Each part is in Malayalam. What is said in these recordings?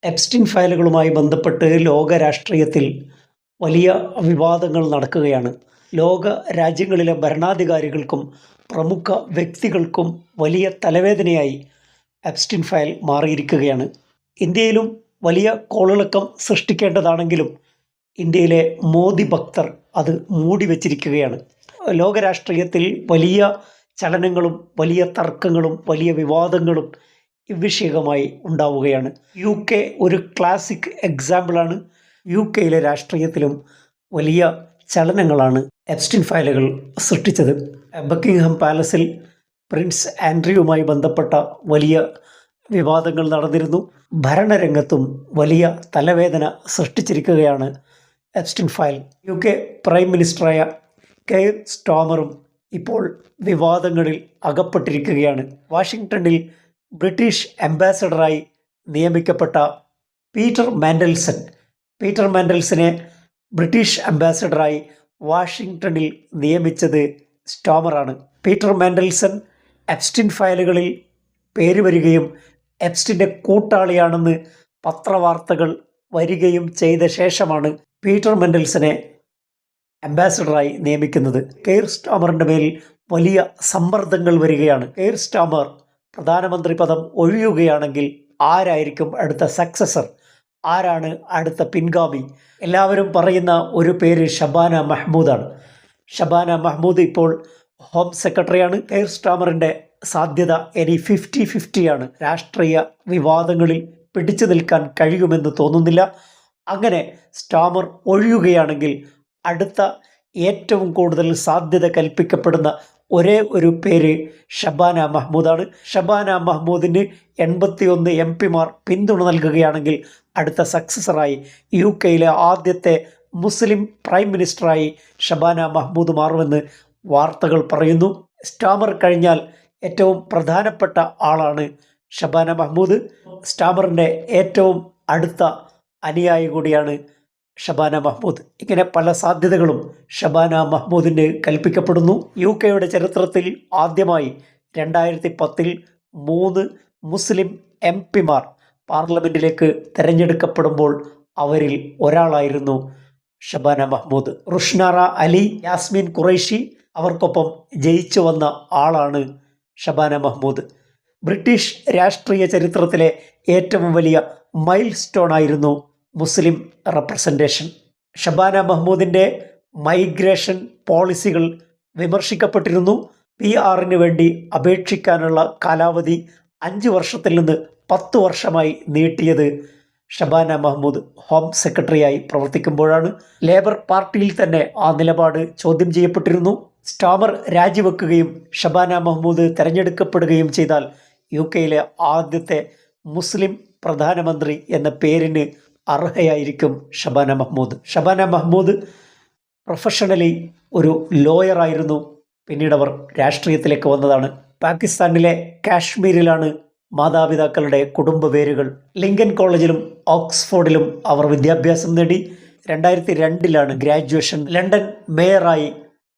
എപ്സ്റ്റീൻ ഫയലുകളുമായി ബന്ധപ്പെട്ട് ലോക രാഷ്ട്രീയത്തിൽ വലിയ വിവാദങ്ങൾ നടക്കുകയാണ്. ലോക രാജ്യങ്ങളിലെ ഭരണാധികാരികൾക്കും പ്രമുഖ വ്യക്തികൾക്കും വലിയ തലവേദനയായി എപ്സ്റ്റീൻ ഫയൽ മാറിയിരിക്കുകയാണ്. ഇന്ത്യയിലും വലിയ കോളിളക്കം സൃഷ്ടിക്കേണ്ടതാണെങ്കിലും ഇന്ത്യയിലെ മോദി ഭക്തർ അത് മൂടിവെച്ചിരിക്കുകയാണ്. ലോക രാഷ്ട്രീയത്തിൽ വലിയ ചലനങ്ങളും വലിയ തർക്കങ്ങളും വലിയ വിവാദങ്ങളും വിഷയകമായി ഉണ്ടാവുകയാണ്. UK ഒരു ക്ലാസിക് എക്സാമ്പിളാണ്. UKയിലെ രാഷ്ട്രീയത്തിലും വലിയ ചലനങ്ങളാണ് എപ്സ്റ്റീൻ ഫയലുകൾ സൃഷ്ടിച്ചത്. ബക്കിംഗ്ഹാം പാലസിൽ പ്രിൻസ് ആൻഡ്രൂവുമായി ബന്ധപ്പെട്ട വലിയ വിവാദങ്ങൾ നടന്നിരുന്നു. ഭരണരംഗത്തും വലിയ തലവേദന സൃഷ്ടിച്ചിരിക്കുകയാണ് എപ്സ്റ്റീൻ ഫയൽ. UK പ്രൈം മിനിസ്റ്ററായ കെയർ സ്റ്റാമറും ഇപ്പോൾ വിവാദങ്ങളിൽ അകപ്പെട്ടിരിക്കുകയാണ്. വാഷിംഗ്ടണിൽ ബ്രിട്ടീഷ് അംബാസഡറായി നിയമിക്കപ്പെട്ട പീറ്റർ മാൻഡൽസനെ ബ്രിട്ടീഷ് അംബാസഡറായി വാഷിംഗ്ടണിൽ നിയമിച്ചത് സ്റ്റാമറാണ്. പീറ്റർ മാൻഡൽസൺ എപ്സ്റ്റീൻ ഫയലുകളിൽ പേര് വരികയും എപ്സ്റ്റീൻ്റെ കൂട്ടാളിയാണെന്ന് പത്രവാർത്തകൾ വരികയും ചെയ്ത ശേഷമാണ് പീറ്റർ മാൻഡൽസനെ അംബാസഡറായി നിയമിക്കുന്നത്. കെയർ സ്റ്റാമറിൻ്റെ മേൽ വലിയ സമ്മർദ്ദങ്ങൾ വരികയാണ്. കെയർ സ്റ്റാമർ പ്രധാനമന്ത്രി പദം ഒഴിയുകയാണെങ്കിൽ ആരായിരിക്കും അടുത്ത സക്സസർ, ആരാണ് അടുത്ത പിൻഗാമി? എല്ലാവരും പറയുന്ന ഒരു പേര് ഷബാന മഹ്മൂദാണ്. ഷബാന മഹ്മൂദ് ഇപ്പോൾ ഹോം സെക്രട്ടറിയാണ്. കെയർ സ്റ്റാമറിൻ്റെ സാധ്യത ഇനി 50-50 രാഷ്ട്രീയ വിവാദങ്ങളിൽ പിടിച്ചു നിൽക്കാൻ കഴിയുമെന്ന് തോന്നുന്നില്ല. അങ്ങനെ സ്റ്റാമർ ഒഴിയുകയാണെങ്കിൽ അടുത്ത ഏറ്റവും കൂടുതൽ സാധ്യത കൽപ്പിക്കപ്പെടുന്ന ഒരേ ഒരു പേര് ഷബാന മഹ്മൂദാണ്. ഷബാന മഹ്മൂദിന് 81 MP പിന്തുണ നൽകുകയാണെങ്കിൽ അടുത്ത സക്സസറായി UKയിലെ ആദ്യത്തെ മുസ്ലിം പ്രൈം മിനിസ്റ്ററായി ഷബാന മഹ്മൂദ് മാറുമെന്ന് വാർത്തകൾ പറയുന്നു. സ്റ്റാമർ കഴിഞ്ഞാൽ ഏറ്റവും പ്രധാനപ്പെട്ട ആളാണ് ഷബാന മഹ്മൂദ്. സ്റ്റാമറിൻ്റെ ഏറ്റവും അടുത്ത അനുയായി കൂടിയാണ് ഷബാന മഹ്മൂദ്. ഇങ്ങനെ പല സാധ്യതകളും ഷബാന മഹ്മൂദിന് കൽപ്പിക്കപ്പെടുന്നു. UKയുടെ ചരിത്രത്തിൽ ആദ്യമായി 2010 3 മുസ്ലിം MP പാർലമെൻറ്റിലേക്ക് തിരഞ്ഞെടുക്കപ്പെടുമ്പോൾ അവരിൽ ഒരാളായിരുന്നു ഷബാന മഹ്മൂദ്. റുഷ്നാറ അലി, യാസ്മീൻ ഖുറൈഷി അവർക്കൊപ്പം ജയിച്ചു വന്ന ആളാണ് ഷബാന മഹ്മൂദ്. ബ്രിട്ടീഷ് രാഷ്ട്രീയ ചരിത്രത്തിലെ ഏറ്റവും വലിയ മൈൽ സ്റ്റോൺ ആയിരുന്നു മുസ്ലിം റെപ്രസെൻറ്റേഷൻ. ഷബാന മഹ്മൂദിൻ്റെ മൈഗ്രേഷൻ പോളിസികൾ വിമർശിക്കപ്പെട്ടിരുന്നു. PR വേണ്ടി അപേക്ഷിക്കാനുള്ള കാലാവധി 5 വർഷത്തിൽ നിന്ന് 10 വർഷമായി നീട്ടിയത് ഷബാന മഹ്മൂദ് ഹോം സെക്രട്ടറിയായി പ്രവർത്തിക്കുമ്പോഴാണ്. ലേബർ പാർട്ടിയിൽ തന്നെ ആ നിലപാട് ചോദ്യം ചെയ്യപ്പെട്ടിരുന്നു. സ്റ്റാമർ രാജിവെക്കുകയും ഷബാന മഹ്മൂദ് തിരഞ്ഞെടുക്കപ്പെടുകയും ചെയ്താൽ UKയിലെ ആദ്യത്തെ മുസ്ലിം പ്രധാനമന്ത്രി എന്ന പേരിന് അർഹയായിരിക്കും ഷബാന മഹ്മൂദ്. ഷബാന മഹ്മൂദ് പ്രൊഫഷണലി ഒരു ലോയറായിരുന്നു. പിന്നീട് അവർ രാഷ്ട്രീയത്തിലേക്ക് വന്നതാണ്. പാകിസ്ഥാനിലെ കാശ്മീരിലാണ് മാതാപിതാക്കളുടെ കുടുംബ വേരുകൾ. ലിങ്കൻ കോളേജിലും ഓക്സ്ഫോർഡിലും അവർ വിദ്യാഭ്യാസം നേടി. 2002 ഗ്രാജുവേഷൻ. ലണ്ടൻ മേയറായി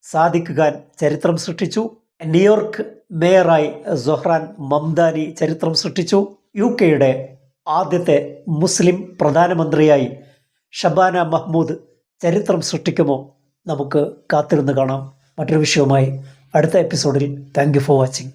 സാദിഖ് ഖാൻ ചരിത്രം സൃഷ്ടിച്ചു. ന്യൂയോർക്ക് മേയറായി സൊഹ്റാൻ മംദാനി ചരിത്രം സൃഷ്ടിച്ചു. UKയുടെ ആദ്യത്തെ മുസ്ലിം പ്രധാനമന്ത്രിയായി ഷബാന മഹ്മൂദ് ചരിത്രം സൃഷ്ടിക്കുമോ? നമുക്ക് കാത്തിരുന്ന് കാണാം. മറ്റൊരു വിഷയവുമായി അടുത്ത എപ്പിസോഡിൽ. Thank you for watching.